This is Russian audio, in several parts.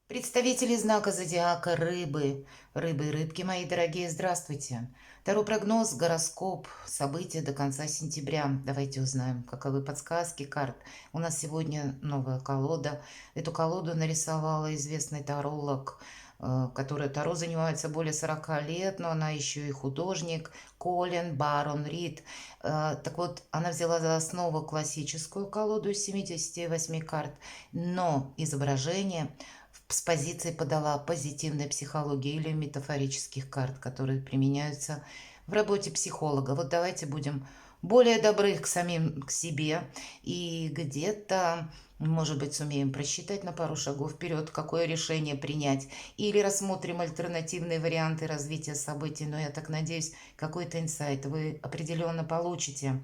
Представители знака зодиака Рыбы. Рыбы и рыбки, мои дорогие, здравствуйте. Таро прогноз, гороскоп, события до конца сентября. Давайте узнаем, каковы подсказки карт. У нас сегодня новая колода. Эту колоду нарисовала известный таролог, который Таро занимается более 40 лет, но она еще и художник, Колин Барон Рид. Так вот, она взяла за основу классическую колоду из 78 карт, но изображение с позиции подала позитивной психологии или метафорических карт, которые применяются в работе психолога. Вот давайте будем более добры к самим к себе и где-то, может быть, сумеем просчитать на пару шагов вперед, какое решение принять, или рассмотрим альтернативные варианты развития событий. Но я так надеюсь, какой-то инсайт вы определенно получите.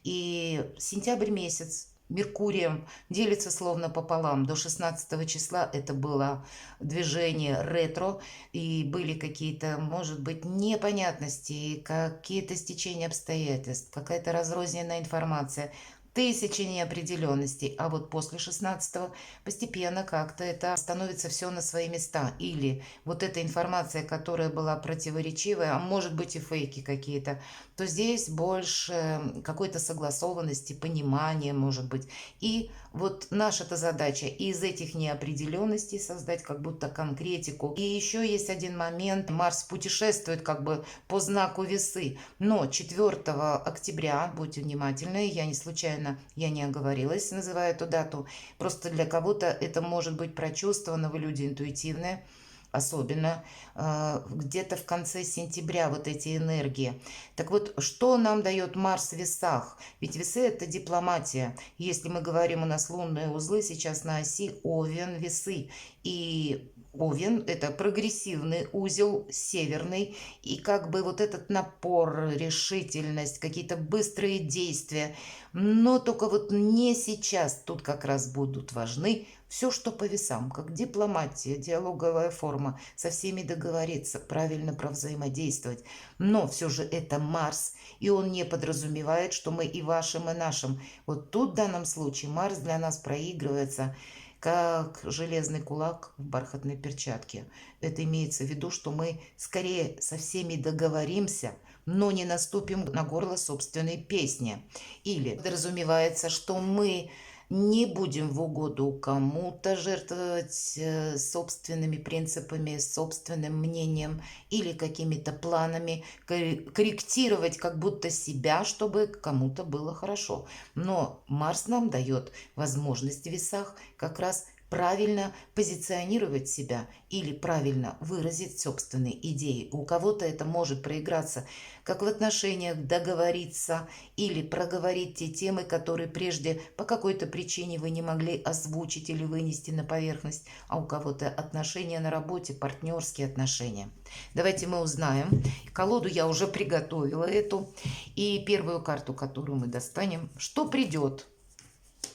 И сентябрь месяц Меркурием делится словно пополам. До 16 числа это было движение ретро, и были какие-то, может быть, непонятности, какие-то стечения обстоятельств, какая-то разрозненная информация, тысячи неопределенностей. А вот после 16 постепенно как-то это становится все на свои места. Или вот эта информация, которая была противоречивая, а может быть и фейки какие-то, то здесь больше какой-то согласованности, понимания, может быть. И вот наша-то задача из этих неопределенностей создать как будто конкретику. И еще есть один момент. Марс путешествует как бы по знаку весы. Но 4 октября, будьте внимательны, я не случайно, я не оговорилась, называя эту дату. Просто для кого-то это может быть прочувствовано, вы люди интуитивные, особенно где-то в конце сентября вот эти энергии. Так вот, что нам дает Марс в весах? Ведь весы – это дипломатия. Если мы говорим, у нас лунные узлы сейчас на оси Овен, весы. И Овен – это прогрессивный узел, северный. И как бы вот этот напор, решительность, какие-то быстрые действия. Но только вот не сейчас. Тут как раз будут важны все, что по весам, как дипломатия, диалоговая форма, со всеми договориться, правильно провзаимодействовать. Но все же это Марс, и он не подразумевает, что мы и вашим, и нашим. Вот тут в данном случае Марс для нас проигрывается как железный кулак в бархатной перчатке. Это имеется в виду, что мы скорее со всеми договоримся, но не наступим на горло собственной песни. Или подразумевается, что мы не будем в угоду кому-то жертвовать собственными принципами, собственным мнением или какими-то планами, корректировать как будто себя, чтобы кому-то было хорошо. Но Марс нам дает возможность в весах как раз правильно позиционировать себя или правильно выразить собственные идеи. У кого-то это может проиграться, как в отношениях договориться или проговорить те темы, которые прежде по какой-то причине вы не могли озвучить или вынести на поверхность, а у кого-то отношения на работе, партнерские отношения. Давайте мы узнаем. Колоду я уже приготовила эту. И первую карту, которую мы достанем, что придет.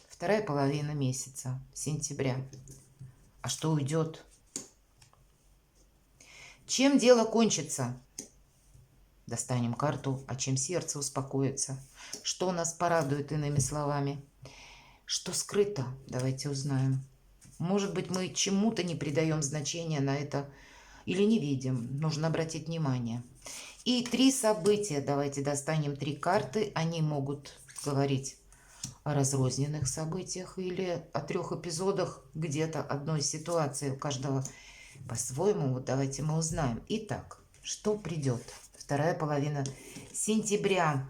Вторая половина месяца, сентября. А что уйдет? Чем дело кончится? Достанем карту, а чем сердце успокоится? Что нас порадует, иными словами? Что скрыто? Давайте узнаем. Может быть, мы чему-то не придаем значения на это или не видим. Нужно обратить внимание. И 3 события. Давайте достанем 3 карты. Они могут говорить о разрозненных событиях или о 3 эпизодах где-то одной ситуации. У каждого по-своему. Вот давайте мы узнаем. Итак, что придет? Вторая половина сентября.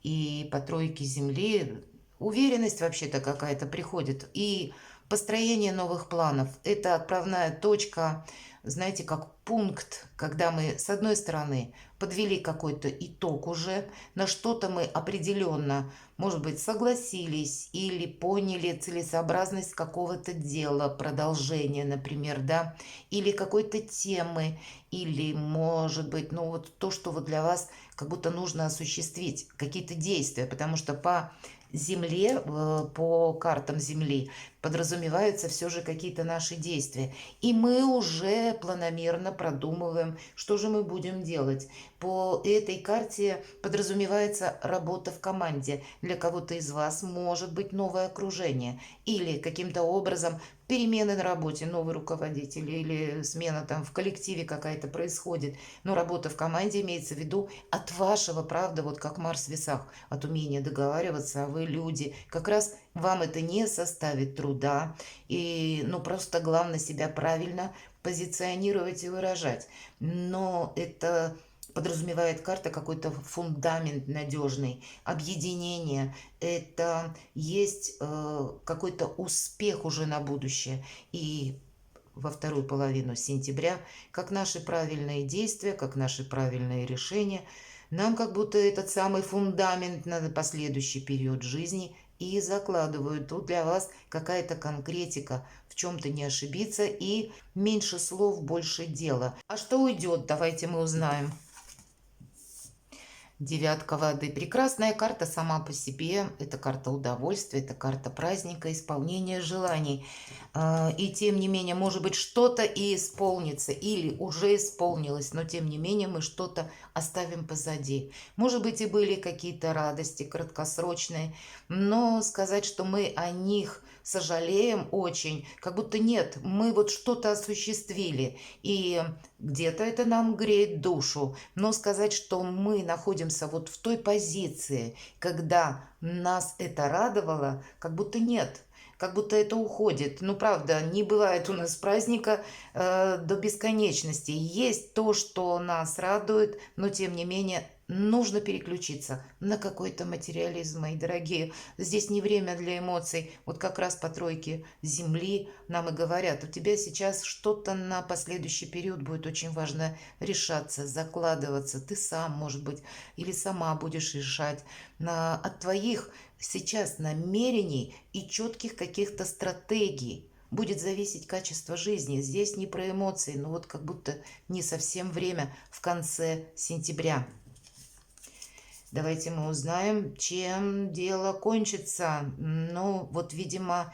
И по тройке Земли уверенность вообще-то какая-то приходит. И построение новых планов. Это отправная точка, знаете, как пункт, когда мы, с одной стороны, подвели какой-то итог уже, на что-то мы определенно, может быть, согласились или поняли целесообразность какого-то дела, продолжения, например, да, или какой-то темы, или, может быть, ну вот то, что вот для вас как будто нужно осуществить, какие-то действия, потому что по Земле, по картам Земли, подразумеваются все же какие-то наши действия. И мы уже планомерно продумываем, что же мы будем делать. По этой карте подразумевается работа в команде. Для кого-то из вас может быть новое окружение или каким-то образом перемены на работе, новый руководитель или смена там в коллективе какая-то происходит. Но работа в команде имеется в виду от вашего, правда, вот как Марс в весах, от умения договариваться, а вы люди. Как раз вам это не составит труда. И, ну, просто главное себя правильно позиционировать и выражать. Но это подразумевает карта какой-то фундамент надежный, объединение, это есть какой-то успех уже на будущее. И во вторую половину сентября, как наши правильные действия, как наши правильные решения, нам как будто этот самый фундамент на последующий период жизни и закладывают. Тут для вас какая-то конкретика, в чем-то не ошибиться и меньше слов, больше дела. А что уйдет, давайте мы узнаем. Девятка воды. Прекрасная карта сама по себе. Это карта удовольствия, это карта праздника, исполнения желаний. И тем не менее, может быть, что-то и исполнится, или уже исполнилось, но тем не менее мы что-то оставим позади. Может быть, и были какие-то радости краткосрочные, но сказать, что мы о них сожалеем очень, как будто нет, мы вот что-то осуществили, и где-то это нам греет душу, но сказать, что мы находимся вот в той позиции, когда нас это радовало, как будто нет, как будто это уходит. Ну, правда, не бывает у нас праздника до бесконечности. Есть то, что нас радует, но тем не менее нужно переключиться на какой-то материализм, мои дорогие. Здесь не время для эмоций. Вот как раз по тройке Земли нам и говорят, у тебя сейчас что-то на последующий период будет очень важно решаться, закладываться. Ты сам, может быть, или сама будешь решать. От твоих сейчас намерений и четких каких-то стратегий будет зависеть качество жизни. Здесь не про эмоции, но вот как будто не совсем время в конце сентября. Давайте мы узнаем, чем дело кончится. Ну, вот, видимо,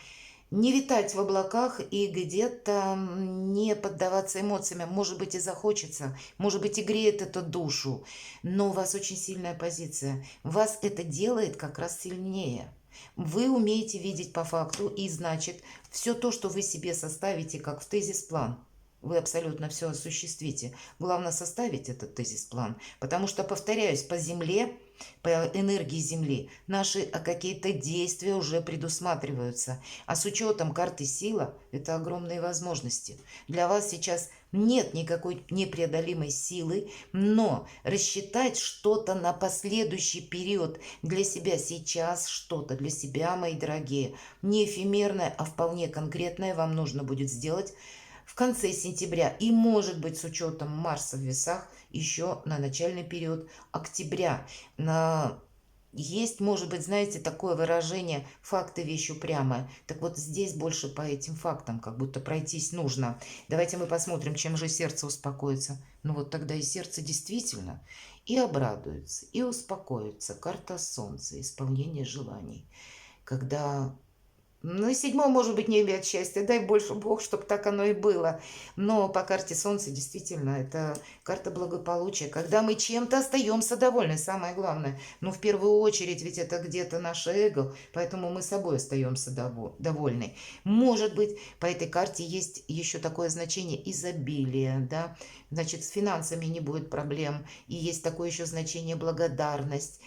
не витать в облаках и где-то не поддаваться эмоциям. Может быть, и захочется, может быть, и греет это душу, но у вас очень сильная позиция. Вас это делает как раз сильнее. Вы умеете видеть по факту, и значит, все то, что вы себе составите, как в тезис-план, вы абсолютно все осуществите. Главное составить этот тезис-план, потому что, повторяюсь, по Земле, по энергии Земли, наши какие-то действия уже предусматриваются. А с учетом карты сила, это огромные возможности. Для вас сейчас нет никакой непреодолимой силы, но рассчитать что-то на последующий период для себя сейчас, что-то для себя, мои дорогие, не эфемерное, а вполне конкретное вам нужно будет сделать в конце сентября и, может быть, с учетом Марса в весах, еще на начальный период октября. Есть, может быть, знаете, такое выражение «факты вещь упрямая». Так вот здесь больше по этим фактам, как будто пройтись нужно. Давайте мы посмотрим, чем же сердце успокоится. Ну вот тогда и сердце действительно и обрадуется, и успокоится. Карта Солнца, исполнение желаний. Когда ну, и седьмой, может быть, не имеет счастья. Дай больше Бог, чтобы так оно и было. Но по карте Солнца действительно это карта благополучия. Когда мы чем-то остаемся довольны, самое главное. Ну, в первую очередь, ведь это где-то наше эго, поэтому мы собой остаемся довольны. Может быть, по этой карте есть еще такое значение изобилия, да. Значит, с финансами не будет проблем. И есть такое еще значение благодарность,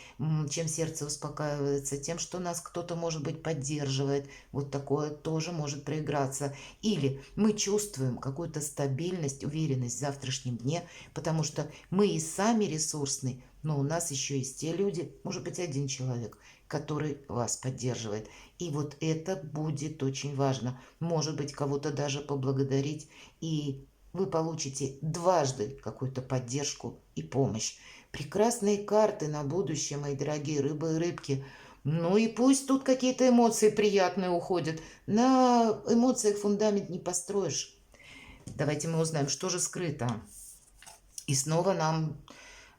чем сердце успокаивается, тем, что нас кто-то, может быть, поддерживает. Вот такое тоже может проиграться. Или мы чувствуем какую-то стабильность, уверенность в завтрашнем дне, потому что мы и сами ресурсны, но у нас еще есть те люди, может быть, один человек, который вас поддерживает. И вот это будет очень важно. Может быть, кого-то даже поблагодарить, и вы получите дважды какую-то поддержку и помощь. Прекрасные карты на будущее, мои дорогие рыбы и рыбки. Ну и пусть тут какие-то эмоции приятные уходят. На эмоциях фундамент не построишь. Давайте мы узнаем, что же скрыто. И снова нам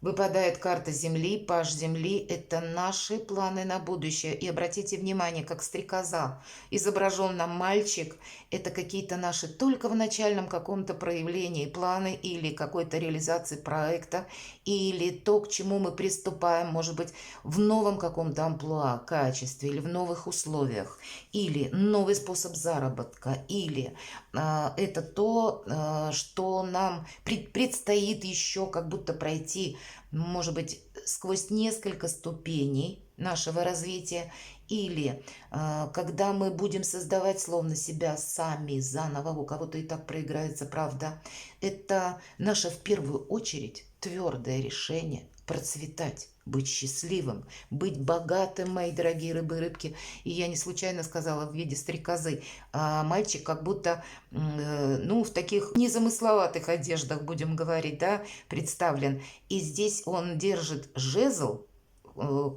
Выпадает карта Земли, паж Земли. Это наши планы на будущее. И обратите внимание, как стрекоза изображен нам мальчик. Это какие-то наши только в начальном каком-то проявлении планы или какой-то реализации проекта, или то, к чему мы приступаем, может быть, в новом каком-то амплуа, качестве, или в новых условиях, или новый способ заработка, или это то, что нам предстоит еще как будто пройти, может быть, сквозь несколько ступеней нашего развития, или когда мы будем создавать словно себя сами заново, у кого-то и так проиграется правда, это наше в первую очередь твердое решение процветать, быть счастливым, быть богатым, мои дорогие рыбы и рыбки. И я не случайно сказала в виде стрекозы. А мальчик как будто, ну, в таких незамысловатых одеждах, будем говорить, да, представлен. И здесь он держит жезл,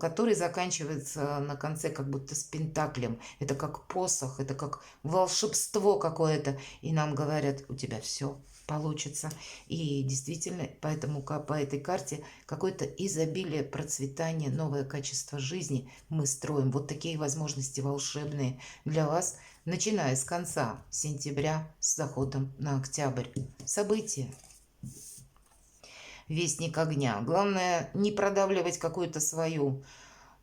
который заканчивается на конце как будто с пентаклем. Это как посох, это как волшебство какое-то. И нам говорят, у тебя все получится. И действительно, поэтому по этой карте какое-то изобилие, процветание, новое качество жизни мы строим. Вот такие возможности волшебные для вас, начиная с конца сентября, с заходом на октябрь. События. Вестник огня. Главное не продавливать какую-то свою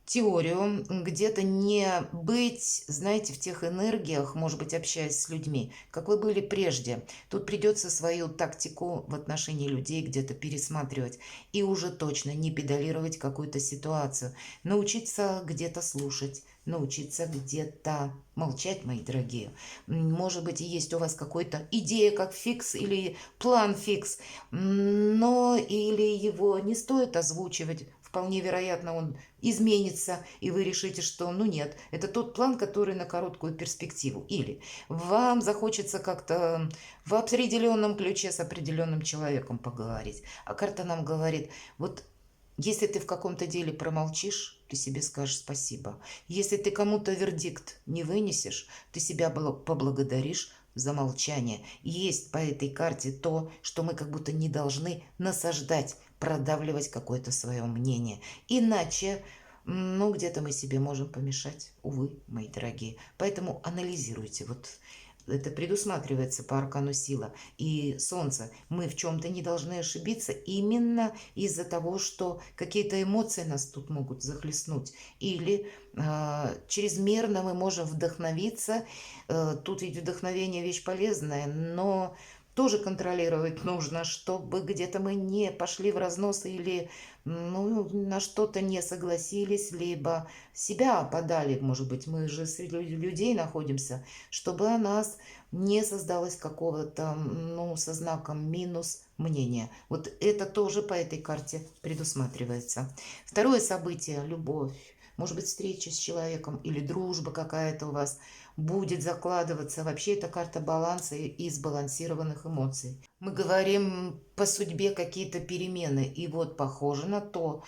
теорию, где-то не быть, знаете, в тех энергиях, может быть, общаясь с людьми, как вы были прежде. Тут придется свою тактику в отношении людей где-то пересматривать и уже точно не педалировать какую-то ситуацию. Научиться где-то слушать, научиться где-то молчать, мои дорогие. Может быть, есть у вас какая-то идея как фикс или план фикс, но или его не стоит озвучивать. Вполне вероятно, он изменится, и вы решите, что ну нет, это тот план, который на короткую перспективу. Или вам захочется как-то в определенном ключе с определенным человеком поговорить. А карта нам говорит, вот если ты в каком-то деле промолчишь, ты себе скажешь спасибо. Если ты кому-то вердикт не вынесешь, ты себя поблагодаришь за молчание. Есть по этой карте то, что мы как будто не должны насаждать, продавливать какое-то свое мнение. Иначе, ну, где-то мы себе можем помешать, увы, мои дорогие. Поэтому анализируйте. Вот это предусматривается по аркану сила. И солнце, мы в чем-то не должны ошибиться именно из-за того, что какие-то эмоции нас тут могут захлестнуть. Или чрезмерно мы можем вдохновиться. Тут ведь вдохновение вещь полезная, но тоже контролировать нужно, чтобы где-то мы не пошли в разнос или ну, на что-то не согласились, либо себя подали, может быть, мы же среди людей находимся, чтобы о нас не создалось какого-то, ну, со знаком минус мнения. Вот это тоже по этой карте предусматривается. Второе событие – любовь. Может быть, встреча с человеком или дружба какая-то у вас будет закладываться. Вообще, это карта баланса и сбалансированных эмоций. Мы говорим по судьбе какие-то перемены. И вот похоже на то,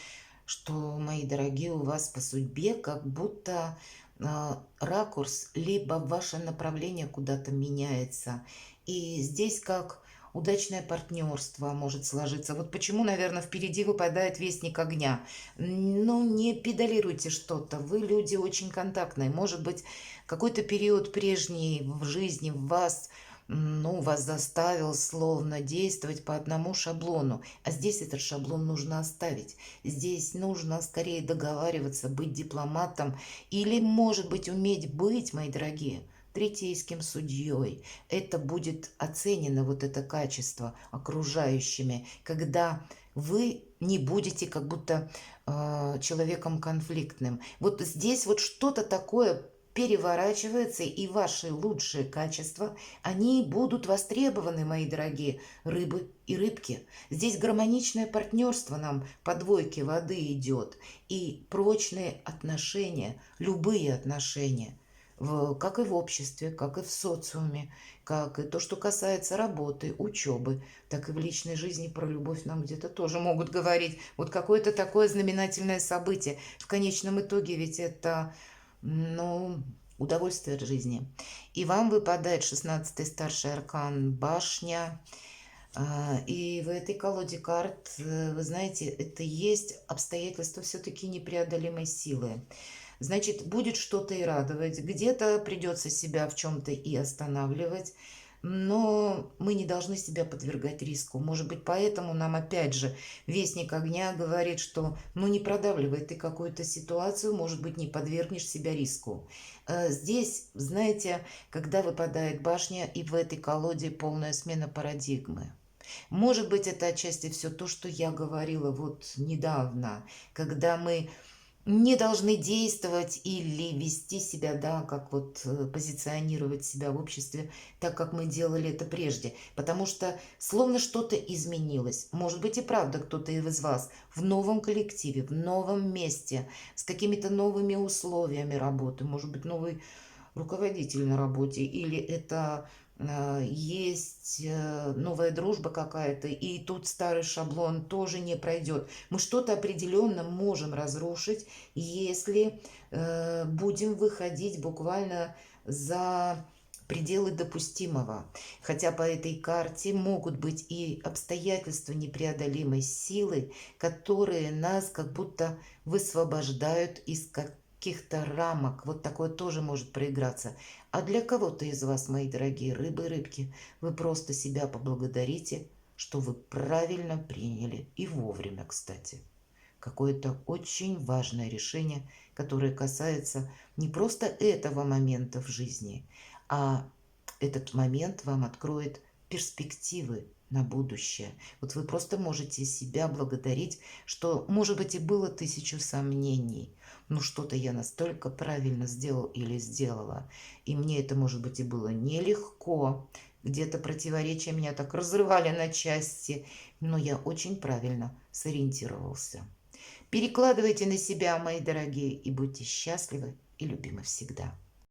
что, мои дорогие, у вас по судьбе как будто ракурс, либо ваше направление куда-то меняется. И здесь как удачное партнерство может сложиться. Вот почему, наверное, впереди выпадает вестник огня. Ну, не педалируйте что-то. Вы люди очень контактные. Может быть, какой-то период прежний в жизни вас, ну, вас заставил словно действовать по одному шаблону. А здесь этот шаблон нужно оставить. Здесь нужно скорее договариваться, быть дипломатом или, может быть, уметь быть, мои дорогие, третейским судьей. Это будет оценено, вот это качество, окружающими, когда вы не будете как будто человеком конфликтным. Вот здесь вот что-то такое переворачивается, и ваши лучшие качества, они будут востребованы, мои дорогие рыбы и рыбки. Здесь гармоничное партнерство нам по двойке воды идет, и прочные отношения, любые отношения, как и в обществе, как и в социуме, как и то, что касается работы, учебы, так и в личной жизни про любовь нам где-то тоже могут говорить. Вот какое-то такое знаменательное событие. В конечном итоге ведь это, ну, удовольствие от жизни. И вам выпадает 16-й старший аркан башня. И в этой колоде карт, вы знаете, это есть обстоятельства все-таки непреодолимой силы. Значит, будет что-то и радовать, где-то придется себя в чем-то и останавливать, но мы не должны себя подвергать риску. Может быть, поэтому нам опять же Вестник Огня говорит, что ну не продавливай ты какую-то ситуацию, может быть, не подвергнешь себя риску. Здесь, знаете, когда выпадает башня и в этой колоде полная смена парадигмы. Может быть, это отчасти все то, что я говорила вот недавно, когда мы не должны действовать или вести себя, да, как вот позиционировать себя в обществе, так как мы делали это прежде. Потому что словно что-то изменилось. Может быть и правда кто-то из вас в новом коллективе, в новом месте, с какими-то новыми условиями работы, может быть новый руководитель на работе, или это есть новая дружба какая-то, и тут старый шаблон тоже не пройдет. Мы что-то определенно можем разрушить, если будем выходить буквально за пределы допустимого. Хотя по этой карте могут быть и обстоятельства непреодолимой силы, которые нас как будто высвобождают из каких-то рамок. Вот такое тоже может проиграться. А для кого-то из вас, мои дорогие рыбы и рыбки, вы просто себя поблагодарите, что вы правильно приняли и вовремя, кстати. Какое-то очень важное решение, которое касается не просто этого момента в жизни, а этот момент вам откроет перспективы на будущее. Вот вы просто можете себя благодарить, что, может быть, и было тысячу сомнений, но что-то я настолько правильно сделал или сделала, и мне это, может быть, и было нелегко, где-то противоречия меня так разрывали на части, но я очень правильно сориентировался. Перекладывайте на себя, мои дорогие, и будьте счастливы и любимы всегда.